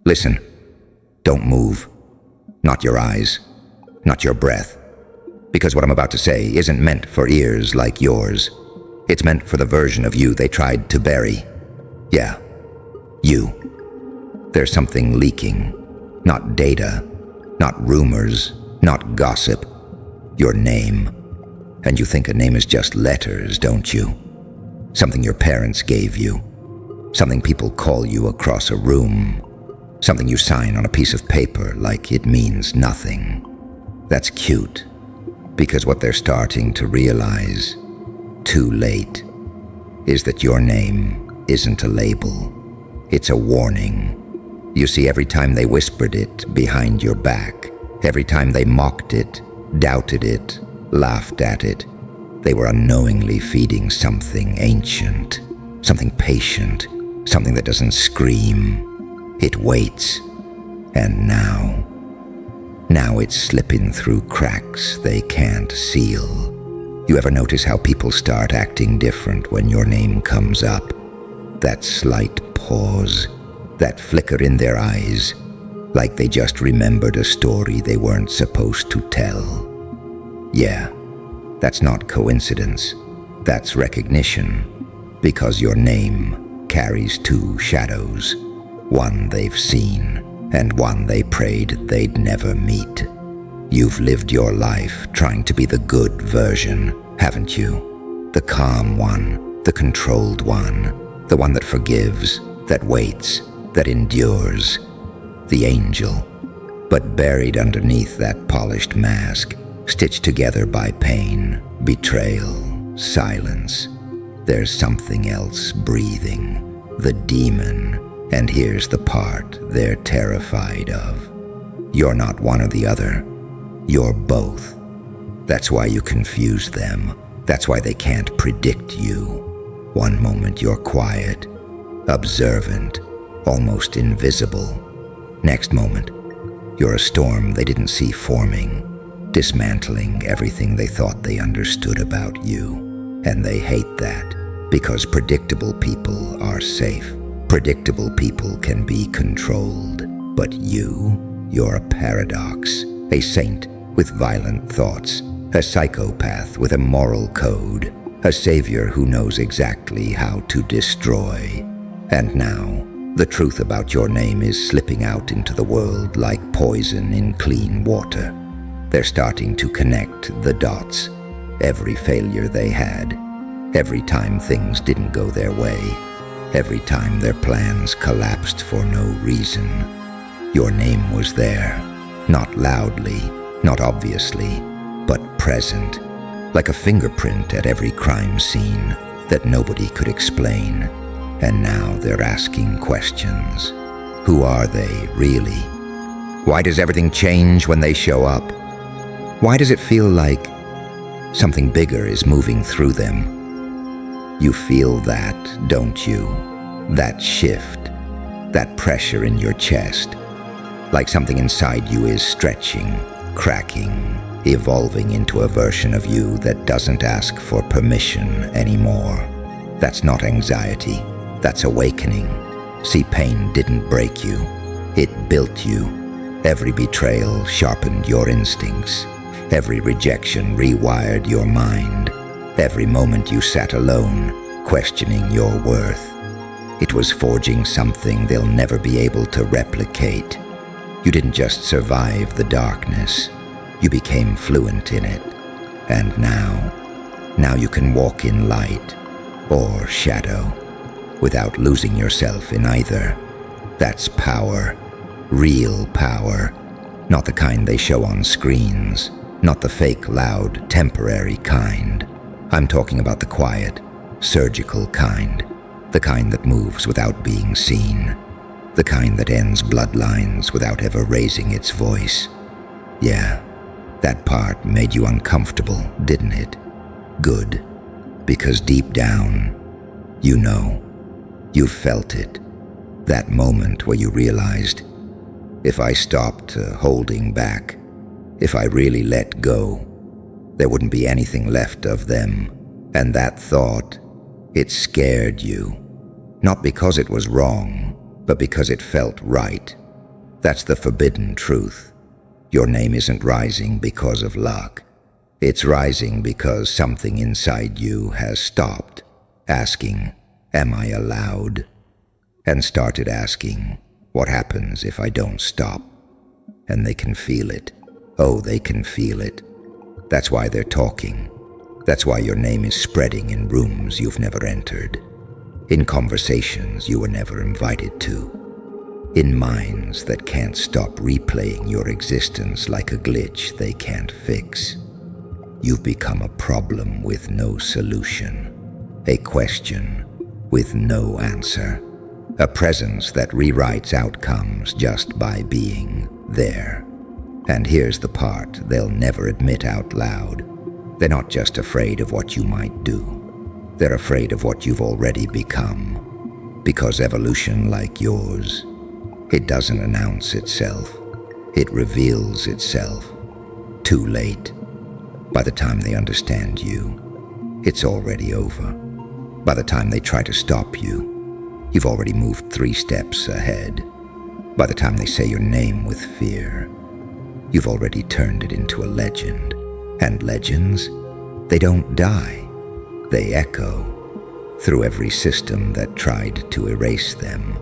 Listen, don't move. Not your eyes, not your breath. Because what I'm about to say isn't meant for ears like yours. It's meant for the version of you they tried to bury. Yeah, you. There's something leaking. Not data, not rumors, not gossip. Your name. And you think a name is just letters, don't you? Something your parents gave you. Something people call you across a room. Something you sign on a piece of paper like it means nothing. That's cute, because what they're starting to realize, too late, is that your name isn't a label. It's a warning. You see, every time they whispered it behind your back, every time they mocked it, doubted it, laughed at it, they were unknowingly feeding something ancient, something patient, something that doesn't scream. It waits. And now it's slipping through cracks they can't seal. You ever notice how people start acting different when your name comes up? That slight pause, that flicker in their eyes, like they just remembered a story they weren't supposed to tell. Yeah, that's not coincidence. That's recognition, because your name carries two shadows. One they've seen, and one they prayed they'd never meet. You've lived your life trying to be the good version, haven't you? The calm one, the controlled one, the one that forgives, that waits, that endures. The angel. But buried underneath that polished mask, stitched together by pain, betrayal, silence, there's something else breathing. The demon. And here's the part they're terrified of. You're not one or the other. You're both. That's why you confuse them. That's why they can't predict you. One moment you're quiet, observant, almost invisible. Next moment, you're a storm they didn't see forming, dismantling everything they thought they understood about you. And they hate that, because predictable people are safe. Predictable people can be controlled, but you're a paradox, a saint with violent thoughts, a psychopath with a moral code, a savior who knows exactly how to destroy. And now, the truth about your name is slipping out into the world like poison in clean water. They're starting to connect the dots. Every failure they had, every time things didn't go their way, every time their plans collapsed for no reason, your name was there. Not loudly, not obviously, but present, like a fingerprint at every crime scene that nobody could explain. And now they're asking questions. Who are they, really? Why does everything change when they show up? Why does it feel like something bigger is moving through them? You feel that, don't you? That shift, that pressure in your chest, like something inside you is stretching, cracking, evolving into a version of you that doesn't ask for permission anymore. That's not anxiety, that's awakening. See, pain didn't break you, it built you. Every betrayal sharpened your instincts. Every rejection rewired your mind. Every moment you sat alone, questioning your worth. It was forging something they'll never be able to replicate. You didn't just survive the darkness, you became fluent in it. And now you can walk in light or shadow without losing yourself in either. That's power, real power, not the kind they show on screens, not the fake, loud, temporary kind. I'm talking about the quiet, surgical kind, the kind that moves without being seen, the kind that ends bloodlines without ever raising its voice. Yeah, that part made you uncomfortable, didn't it? Good, because deep down, you know, you've felt it. That moment where you realized, if I stopped holding back, if I really let go, there wouldn't be anything left of them. And that thought, it scared you. Not because it was wrong, but because it felt right. That's the forbidden truth. Your name isn't rising because of luck. It's rising because something inside you has stopped asking, "Am I allowed?" and started asking, "What happens if I don't stop?" And they can feel it. Oh, they can feel it. That's why they're talking. That's why your name is spreading in rooms you've never entered, in conversations you were never invited to, in minds that can't stop replaying your existence like a glitch they can't fix. You've become a problem with no solution, a question with no answer, a presence that rewrites outcomes just by being there. And here's the part they'll never admit out loud. They're not just afraid of what you might do. They're afraid of what you've already become. Because evolution like yours, it doesn't announce itself. It reveals itself. Too late. By the time they understand you, it's already over. By the time they try to stop you, you've already moved 3 steps ahead. By the time they say your name with fear, you've already turned it into a legend. And legends, they don't die. They echo through every system that tried to erase them,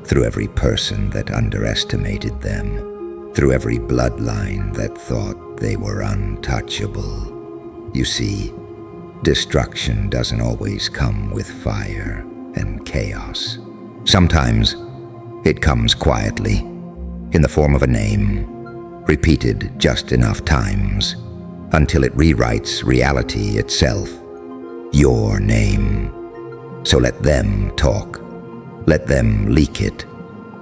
through every person that underestimated them, through every bloodline that thought they were untouchable. You see, destruction doesn't always come with fire and chaos. Sometimes it comes quietly, in the form of a name, repeated just enough times until it rewrites reality itself. Your name. So let them talk. Let them leak it.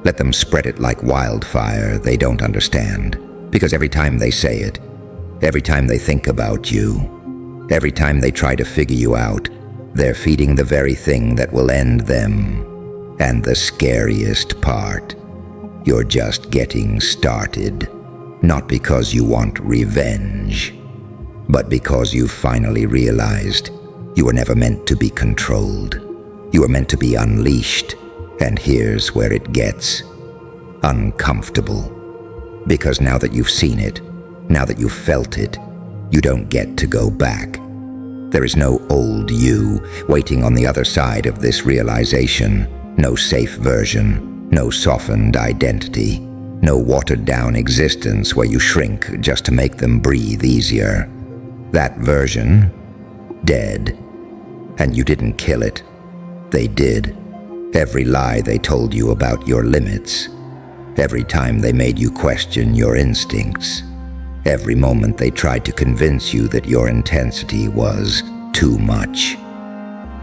Let them spread it like wildfire they don't understand. Because every time they say it, every time they think about you, every time they try to figure you out, they're feeding the very thing that will end them. And the scariest part, you're just getting started. Not because you want revenge, but because you've finally realized you were never meant to be controlled. You were meant to be unleashed. And here's where it gets uncomfortable. Because now that you've seen it, now that you've felt it, you don't get to go back. There is no old you waiting on the other side of this realization. No safe version, no softened identity, no watered-down existence where you shrink just to make them breathe easier. That version, dead. And you didn't kill it. They did. Every lie they told you about your limits. Every time they made you question your instincts. Every moment they tried to convince you that your intensity was too much.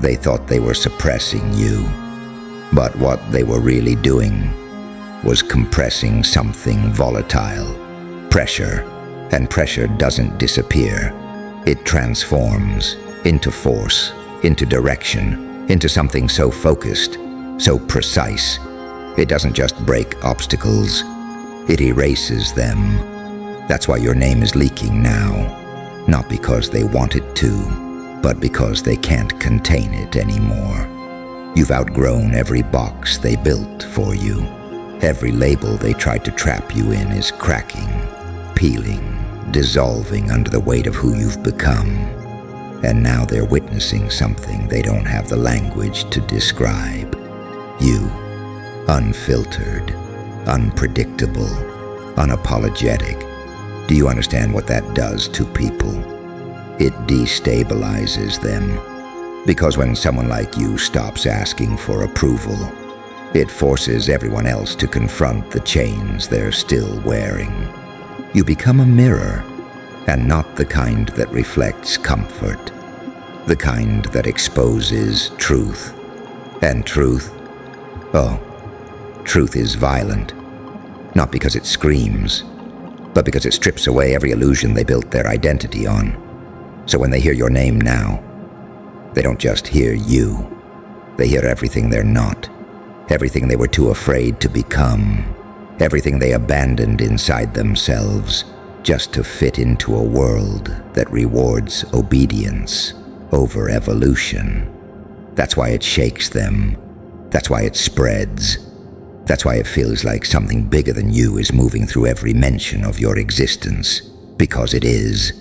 They thought they were suppressing you. But what they were really doing was compressing something volatile. Pressure. And pressure doesn't disappear. It transforms into force, into direction, into something so focused, so precise. It doesn't just break obstacles. It erases them. That's why your name is leaking now. Not because they want it to, but because they can't contain it anymore. You've outgrown every box they built for you. Every label they tried to trap you in is cracking, peeling, dissolving under the weight of who you've become. And now they're witnessing something they don't have the language to describe. You, unfiltered, unpredictable, unapologetic. Do you understand what that does to people? It destabilizes them. Because when someone like you stops asking for approval, it forces everyone else to confront the chains they're still wearing. You become a mirror, and not the kind that reflects comfort. The kind that exposes truth. And truth? Oh, truth is violent. Not because it screams, but because it strips away every illusion they built their identity on. So when they hear your name now, they don't just hear you. They hear everything they're not. Everything they were too afraid to become. Everything they abandoned inside themselves just to fit into a world that rewards obedience over evolution. That's why it shakes them. That's why it spreads. That's why it feels like something bigger than you is moving through every mention of your existence. Because it is.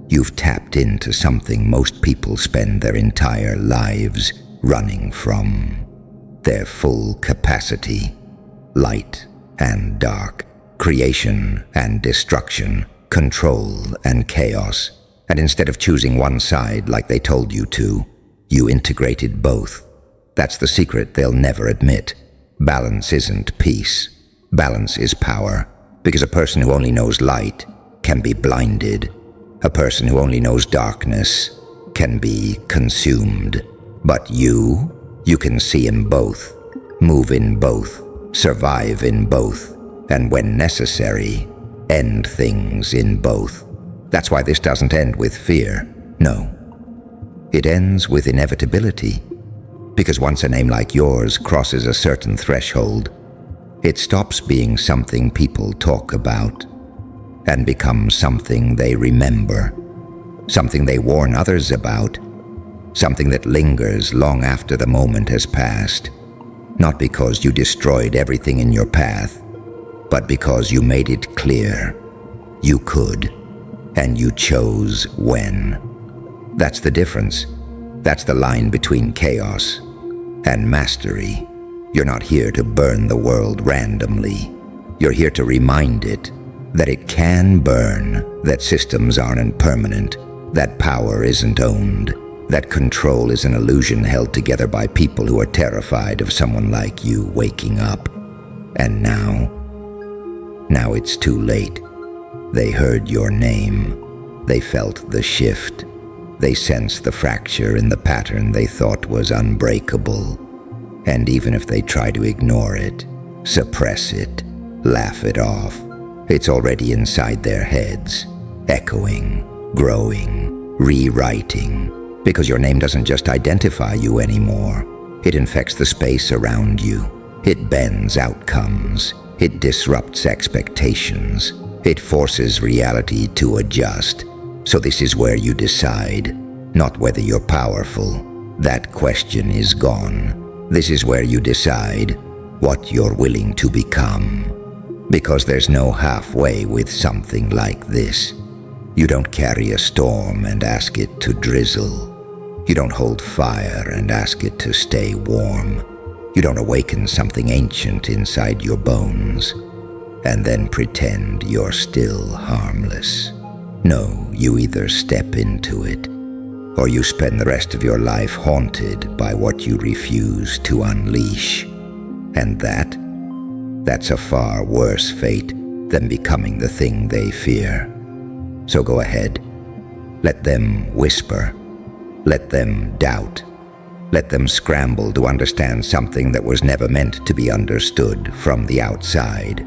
You've tapped into something most people spend their entire lives running from. Their full capacity. Light and dark. Creation and destruction. Control and chaos. And instead of choosing one side like they told you to, you integrated both. That's the secret they'll never admit. Balance isn't peace. Balance is power. Because a person who only knows light can be blinded. A person who only knows darkness can be consumed. But you can see in both, move in both, survive in both, and when necessary, end things in both. That's why this doesn't end with fear. No. It ends with inevitability. Because once a name like yours crosses a certain threshold, it stops being something people talk about and becomes something they remember, something they warn others about, something that lingers long after the moment has passed, not because you destroyed everything in your path, but because you made it clear you could, and you chose when. That's the difference. That's the line between chaos and mastery. You're not here to burn the world randomly. You're here to remind it that it can burn, that systems aren't permanent, that power isn't owned, that control is an illusion held together by people who are terrified of someone like you waking up. And now it's too late. They heard your name. They felt the shift. They sensed the fracture in the pattern they thought was unbreakable. And even if they try to ignore it, suppress it, laugh it off, it's already inside their heads, echoing, growing, rewriting, because your name doesn't just identify you anymore. It infects the space around you. It bends outcomes. It disrupts expectations. It forces reality to adjust. So this is where you decide, not whether you're powerful. That question is gone. This is where you decide what you're willing to become. Because there's no halfway with something like this. You don't carry a storm and ask it to drizzle. You don't hold fire and ask it to stay warm. You don't awaken something ancient inside your bones and then pretend you're still harmless. No, you either step into it, or you spend the rest of your life haunted by what you refuse to unleash. And that's a far worse fate than becoming the thing they fear. So go ahead. Let them whisper. Let them doubt. Let them scramble to understand something that was never meant to be understood from the outside.